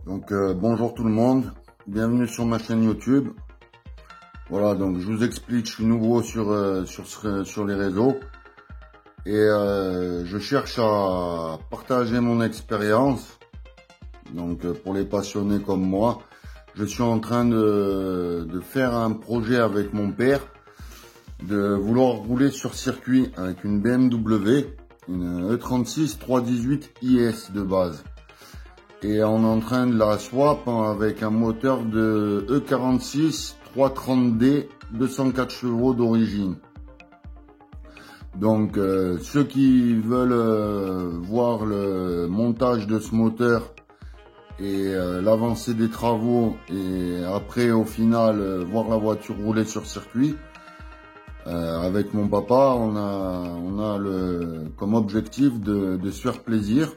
Donc bonjour tout le monde, bienvenue sur ma chaîne YouTube. Voilà, donc je vous explique, je suis nouveau sur les réseaux et je cherche à partager mon expérience. Donc pour les passionnés comme moi, je suis en train de faire un projet avec mon père, de vouloir rouler sur circuit avec une BMW, une E36 318 IS de base. Et on est en train de la swap avec un moteur de E46 330D 204 chevaux d'origine. Donc ceux qui veulent voir le montage de ce moteur et l'avancée des travaux et après au final voir la voiture rouler sur circuit, avec mon papa on a comme objectif de se faire plaisir.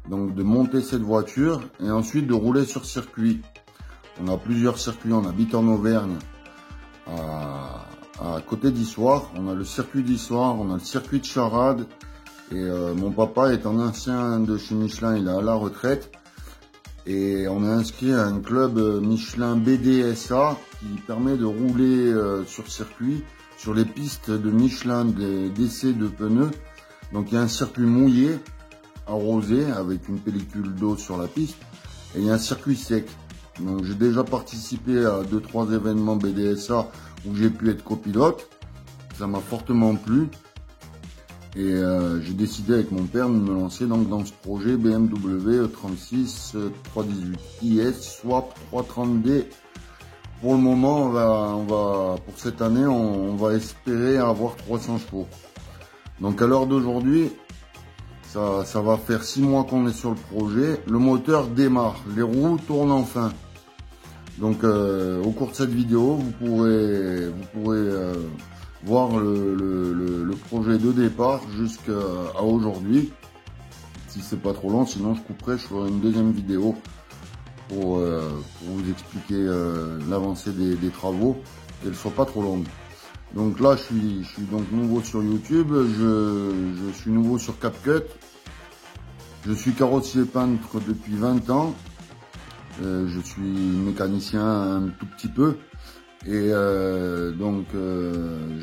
Donc de monter cette voiture et ensuite de rouler sur circuit. On a plusieurs circuits, on habite en Auvergne, à côté d'Issoire. On a le circuit d'Issoire, on a le circuit de Charade. Et mon papa est un ancien de chez Michelin, il est à la retraite. Et on est inscrit à un club Michelin BDSA qui permet de rouler sur circuit, sur les pistes de Michelin d'essai de pneus. Donc il y a un circuit mouillé, arrosé avec une pellicule d'eau sur la piste et il y a un circuit sec. Donc j'ai déjà participé à 2-3 événements BDSA où j'ai pu être copilote, ça m'a fortement plu et j'ai décidé avec mon père de me lancer donc dans ce projet BMW E36 318 IS Swap 330D. Pour le moment on va pour cette année on va espérer avoir 300 chevaux. Donc à l'heure d'aujourd'hui, ça va faire 6 mois qu'on est sur le projet. Le moteur démarre, les roues tournent enfin. Donc au cours de cette vidéo, vous pourrez voir le projet de départ jusqu'à aujourd'hui. Si c'est pas trop long, sinon je couperai, je ferai une deuxième vidéo pour vous expliquer l'avancée des travaux, qu'elle soit pas trop longue. Donc là, je suis donc nouveau sur YouTube, je suis nouveau sur CapCut. Je suis carrossier peintre depuis 20 ans. Je suis mécanicien un tout petit peu. Et je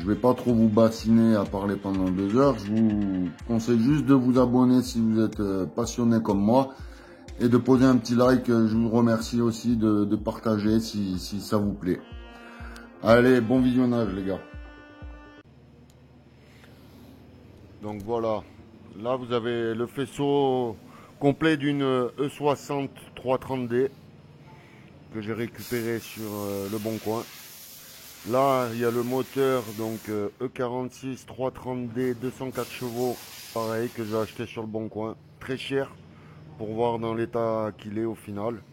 vais pas trop vous bassiner à parler pendant 2 heures. Je vous conseille juste de vous abonner si vous êtes passionné comme moi. Et de poser un petit like. Je vous remercie aussi de partager si ça vous plaît. Allez, bon visionnage les gars. Donc voilà, là vous avez le faisceau complet d'une E60 330D que j'ai récupéré sur le Bon Coin. Là il y a le moteur donc E46 330D 204 chevaux, pareil que j'ai acheté sur le Bon Coin, très cher pour voir dans l'état qu'il est au final.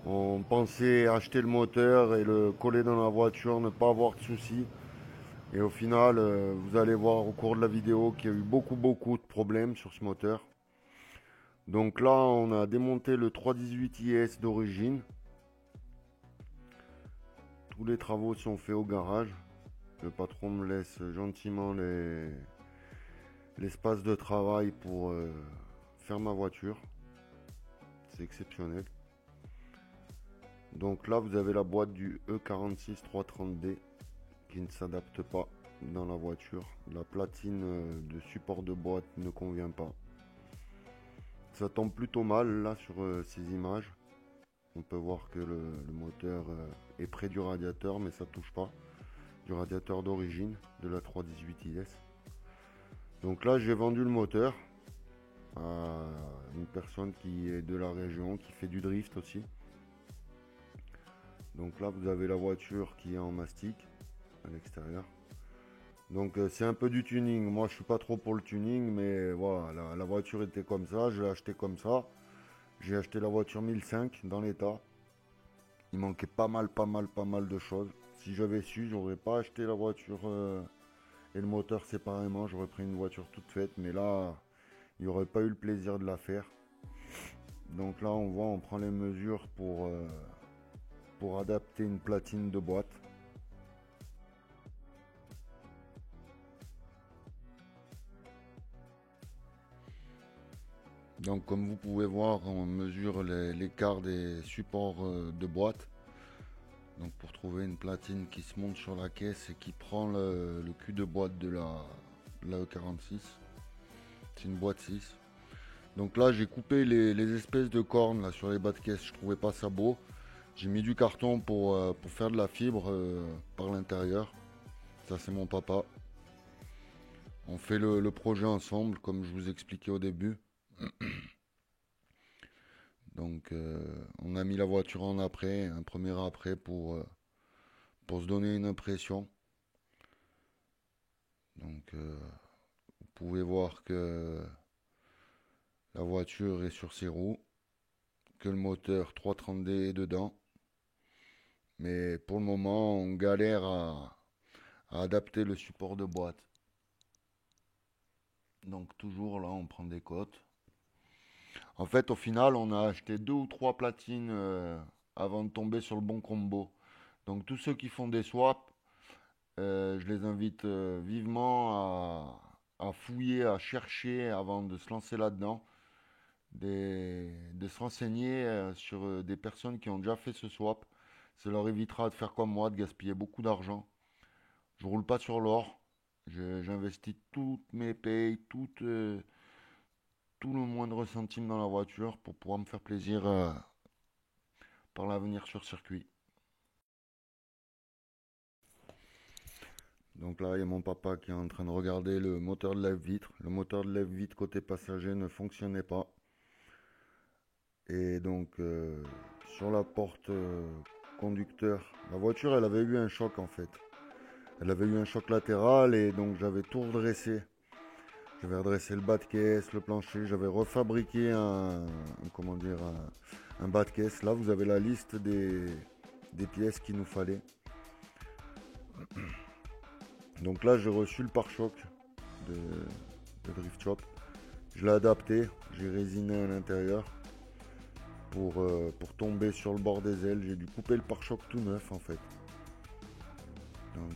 On pensait acheter le moteur et le coller dans la voiture, ne pas avoir de soucis. Et au final, vous allez voir au cours de la vidéo qu'il y a eu beaucoup de problèmes sur ce moteur. Donc là, on a démonté le 318 IS d'origine. Tous les travaux sont faits au garage. Le patron me laisse gentiment l'espace de travail pour faire ma voiture. C'est exceptionnel. Donc là, vous avez la boîte du E46 330D. Qui ne s'adapte pas dans la voiture. La platine de support de boîte ne convient pas. Ça tombe plutôt mal là sur ces images. On peut voir que le moteur est près du radiateur, mais ça touche pas. Du radiateur d'origine de la 318 IS. Donc là j'ai vendu le moteur à une personne qui est de la région, qui fait du drift aussi. Donc là vous avez la voiture qui est en mastic à l'extérieur. Donc c'est un peu du tuning. Moi je suis pas trop pour le tuning, mais voilà, la voiture était comme ça, je l'ai acheté comme ça. J'ai acheté la voiture 1005 dans l'état. Il manquait pas mal de choses. Si j'avais su, j'aurais pas acheté la voiture et le moteur séparément. J'aurais pris une voiture toute faite, mais là il n'y aurait pas eu le plaisir de la faire. Donc là on voit, on prend les mesures pour adapter une platine de boîte. Donc comme vous pouvez voir, on mesure l'écart des supports de boîte. Donc pour trouver une platine qui se monte sur la caisse et qui prend le cul de boîte de la E46. C'est une boîte 6. Donc là j'ai coupé les espèces de cornes là, sur les bas de caisse. Je trouvais pas ça beau. J'ai mis du carton pour faire de la fibre par l'intérieur. Ça c'est mon papa. On fait le projet ensemble comme je vous expliquais au début. Donc on a mis la voiture en après, un premier après pour se donner une impression. Donc vous pouvez voir que la voiture est sur ses roues, que le moteur 330D est dedans. Mais pour le moment on galère à adapter le support de boîte. Donc toujours là on prend des cotes. En fait, au final, on a acheté 2 ou 3 platines avant de tomber sur le bon combo. Donc tous ceux qui font des swaps, je les invite vivement à fouiller, à chercher avant de se lancer là-dedans, de se renseigner sur des personnes qui ont déjà fait ce swap. Ça leur évitera de faire comme moi, de gaspiller beaucoup d'argent. Je roule pas sur l'or. J'investis toutes mes payes, tout le moindre centime dans la voiture pour pouvoir me faire plaisir par l'avenir sur circuit. Donc là, il y a mon papa qui est en train de regarder le moteur de lève-vitre. Le moteur de lève-vitre côté passager ne fonctionnait pas. Et donc, sur la porte conducteur, la voiture, elle avait eu un choc en fait. Elle avait eu un choc latéral et donc j'avais tout redressé. J'avais redressé le bas de caisse, le plancher, j'avais refabriqué un bas de caisse. Là, vous avez la liste des pièces qu'il nous fallait. Donc là, j'ai reçu le pare-choc de Drift Shop. Je l'ai adapté, j'ai résiné à l'intérieur pour tomber sur le bord des ailes. J'ai dû couper le pare-choc tout neuf en fait. Donc,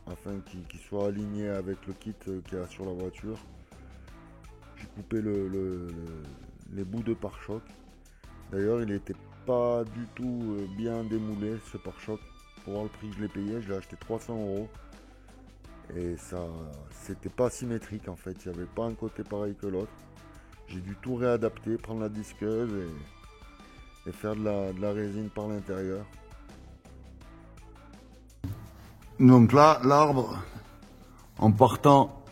afin qu'il soit aligné avec le kit qu'il y a sur la voiture. J'ai coupé les bouts de pare-choc. D'ailleurs, il n'était pas du tout bien démoulé ce pare-choc. Pour voir le prix que je l'ai payé, je l'ai acheté 300 €. Et ça, c'était pas symétrique en fait. Il n'y avait pas un côté pareil que l'autre. J'ai dû tout réadapter, prendre la disqueuse et faire de la résine par l'intérieur. Donc là, l'arbre, en partant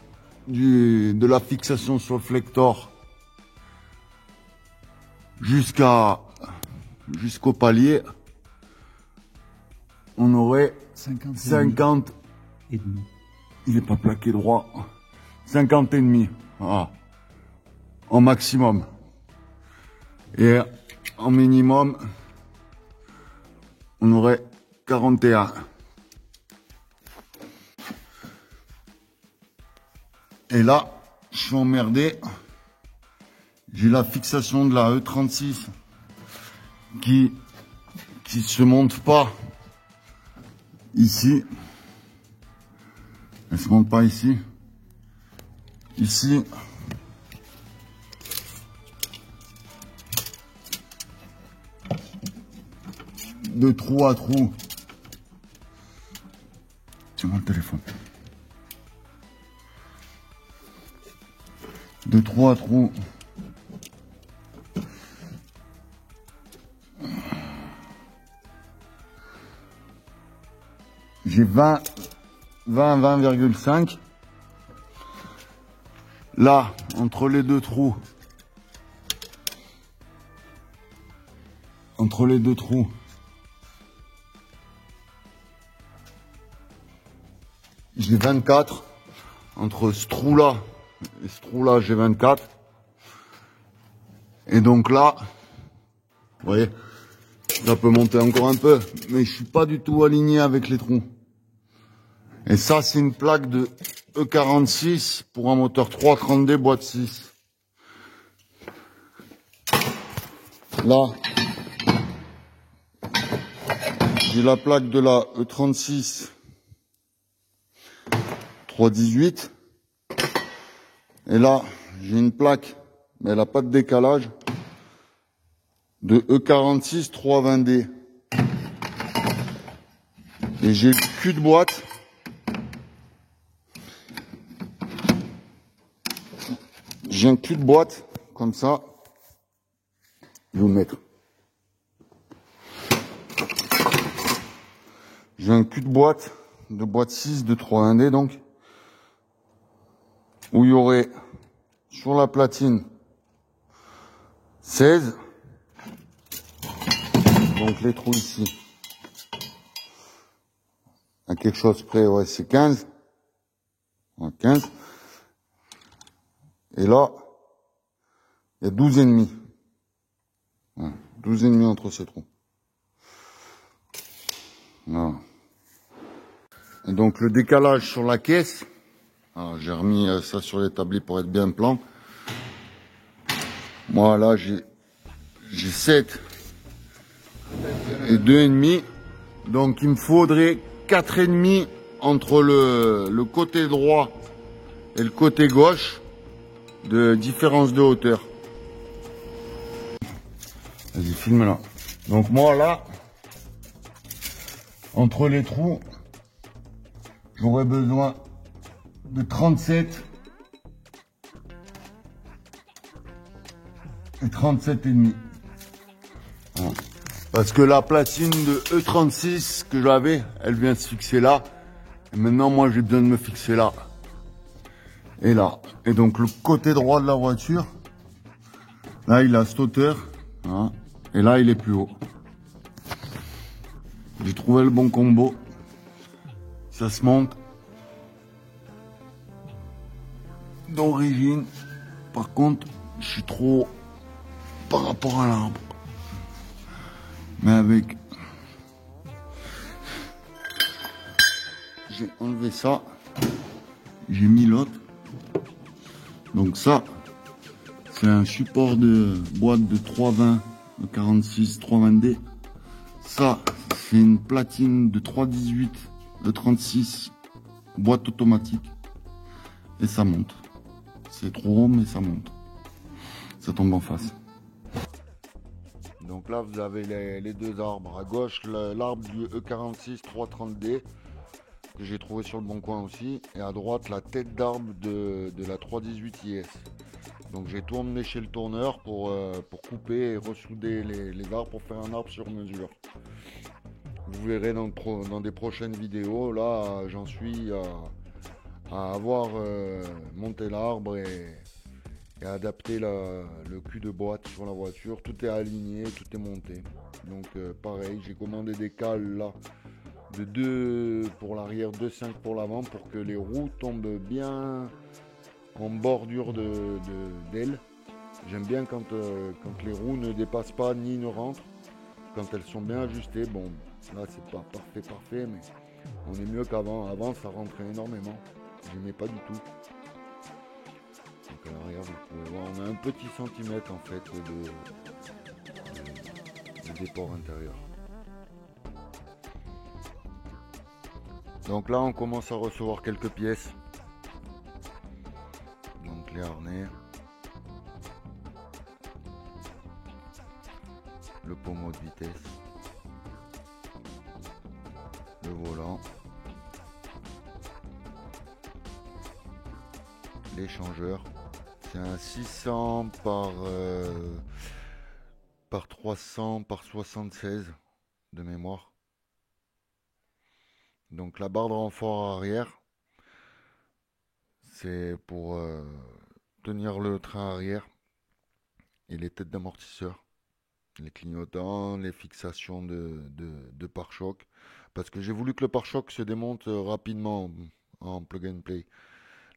de la fixation sur le flector jusqu'au palier, on aurait 50 et demi. Il n'est pas plaqué droit. 50 et demi. Voilà. En maximum. Et en minimum, on aurait 41. Et là, je suis emmerdé. J'ai la fixation de la E36 qui se monte pas ici. Elle se monte pas ici. Ici. De trou à trou. C'est mon téléphone. De trou à trou. J'ai 20,5. Là, entre les deux trous. J'ai 24. Entre ce trou-là et ce trou-là, j'ai 24. Et donc là, vous voyez, ça peut monter encore un peu, mais je suis pas du tout aligné avec les trous. Et ça, c'est une plaque de E46 pour un moteur 330D boîte 6. Là, j'ai la plaque de la E36 318. Et là, j'ai une plaque mais elle n'a pas de décalage, de E46 320D. Et j'ai le cul de boîte. J'ai un cul de boîte, comme ça. Je vais vous le mettre. J'ai un cul de boîte 6 de 320D, donc, où il y aurait sur la platine 16, donc les trous ici, à quelque chose près, ouais, c'est 15, ouais, 15, et là, il y a 12 et demi, ouais, 12 et demi entre ces trous. Voilà. Et donc le décalage sur la caisse, j'ai remis ça sur l'établi pour être bien plan. Moi là j'ai 7 et 2,5, donc il me faudrait 4,5 entre le côté droit et le côté gauche de différence de hauteur. Vas-y, filme là. Donc moi là, entre les trous, j'aurais besoin de 37 et 37,5. Voilà. Parce que la platine de E36 que j'avais, elle vient se fixer là. Et maintenant, moi, j'ai besoin de me fixer là. Et là. Et donc, le côté droit de la voiture, là, il a cette hauteur. Voilà. Et là, il est plus haut. J'ai trouvé le bon combo. Ça se monte. D'origine. Par contre, je suis trop haut par rapport à l'arbre. Mais avec... J'ai enlevé ça. J'ai mis l'autre. Donc ça, c'est un support de boîte de 320, 46, 320D. Ça, c'est une platine de 318, de 36, boîte automatique. Et ça monte. C'est trop haut, mais ça monte. Ça tombe en face. Donc là, vous avez les deux arbres. À gauche, l'arbre du E46 330D que j'ai trouvé sur le bon coin aussi. Et à droite, la tête d'arbre de la 318 IS. Donc j'ai tout emmené chez le tourneur pour couper et ressouder les arbres pour faire un arbre sur mesure. Vous verrez dans des prochaines vidéos. Là, j'en suis à avoir monté l'arbre et adapter le cul de boîte sur la voiture. Tout est aligné, tout est monté. Donc pareil, j'ai commandé des cales là de 2 pour l'arrière, 2,5 pour l'avant pour que les roues tombent bien en bordure d'aile. J'aime bien quand les roues ne dépassent pas ni ne rentrent, quand elles sont bien ajustées. Bon, là c'est pas parfait, mais on est mieux qu'avant. Avant ça rentrait énormément, j'aimais pas du tout. Donc à l'arrière, vous pouvez voir, on a un petit centimètre en fait de déport intérieur. Donc là, on commence à recevoir quelques pièces. Donc les harnais, le pommeau de vitesse, le volant, l'échangeur. C'est un 600 par 300 par 76 de mémoire. Donc la barre de renfort arrière, c'est pour tenir le train arrière et les têtes d'amortisseur, les clignotants, les fixations de pare-choc. Parce que j'ai voulu que le pare-choc se démonte rapidement en plug and play.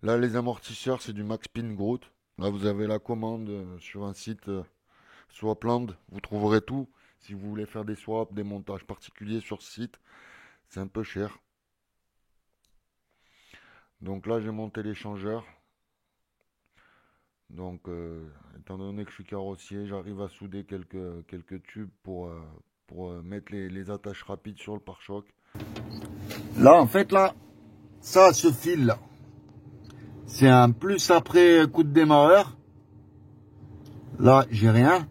Là, les amortisseurs, c'est du Maxpin Groot. Là, vous avez la commande sur un site Swapland. Vous trouverez tout. Si vous voulez faire des swaps, des montages particuliers sur ce site, c'est un peu cher. Donc là, j'ai monté l'échangeur. Donc, étant donné que je suis carrossier, j'arrive à souder quelques tubes pour mettre les attaches rapides sur le pare-choc. Là, en fait, là, ça, ce fil là, c'est un plus après coup de démarreur. Là, j'ai rien.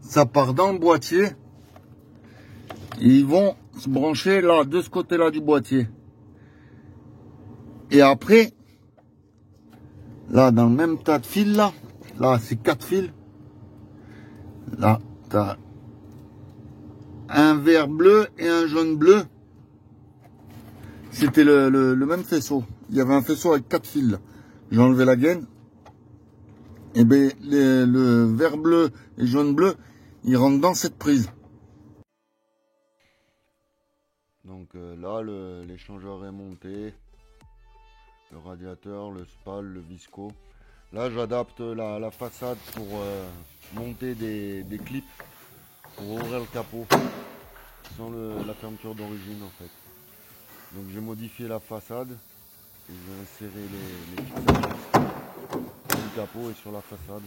Ça part dans le boîtier. Et ils vont se brancher là, de ce côté-là du boîtier. Et après, là, dans le même tas de fils, là, c'est 4 fils. Là, t'as un vert bleu et un jaune bleu. C'était le même faisceau. Il y avait un faisceau avec 4 fils. J'ai enlevé la gaine. Et bien, le vert bleu et jaune bleu, ils rentrent dans cette prise. Donc là, l'échangeur est monté. Le radiateur, le spal, le visco. Là, j'adapte la façade pour monter des clips pour ouvrir le capot sans la fermeture d'origine en fait. Donc j'ai modifié la façade et j'ai inséré les fixations sur le capot et sur la façade.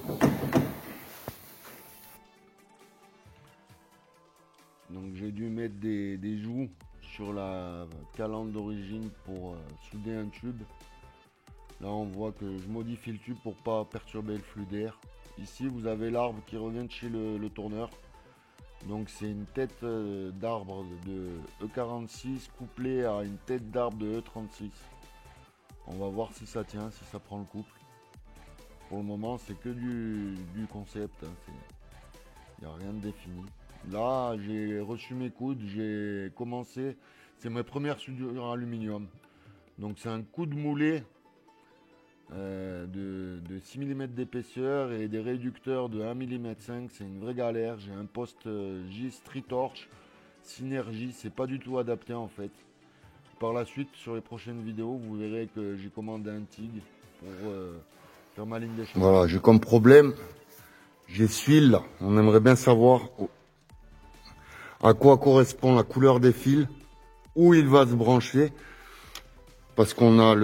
Donc j'ai dû mettre des joues sur la calandre d'origine pour souder un tube. Là on voit que je modifie le tube pour pas perturber le flux d'air. Ici vous avez l'arbre qui revient de chez le tourneur. Donc c'est une tête d'arbre de E46 couplée à une tête d'arbre de E36. On va voir si ça tient, si ça prend le couple. Pour le moment c'est que du concept, hein. Il n'y a rien de défini. Là j'ai reçu mes coudes, j'ai commencé, c'est mes premières soudures en aluminium. Donc c'est un coude moulé de 6 mm d'épaisseur et des réducteurs de 1,5 mm. C'est une vraie galère. J'ai un poste J Street Torch Synergie, c'est pas du tout adapté en fait. Par la suite, sur les prochaines vidéos, vous verrez que j'ai commandé un TIG pour faire ma ligne d'échangeur. Voilà, j'ai comme problème, j'ai ce fil là. On aimerait bien savoir à quoi correspond la couleur des fils, où il va se brancher. Parce qu'on a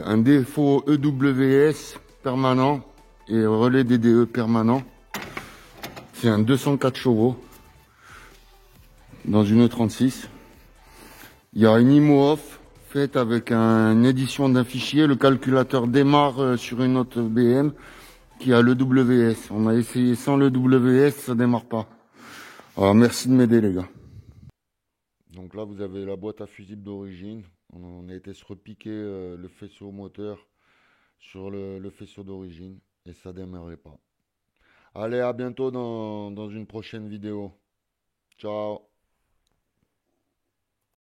un défaut EWS permanent et relais DDE permanent. C'est un 204 chevaux dans une E36. Il y a une IMO off faite avec une édition d'un fichier. Le calculateur démarre sur une autre BM qui a le WS. On a essayé sans le WS, ça démarre pas. Alors merci de m'aider les gars. Donc là vous avez la boîte à fusible d'origine. On a été se repiquer le faisceau moteur sur le faisceau d'origine et ça démarrait pas. Allez, à bientôt dans une prochaine vidéo. Ciao.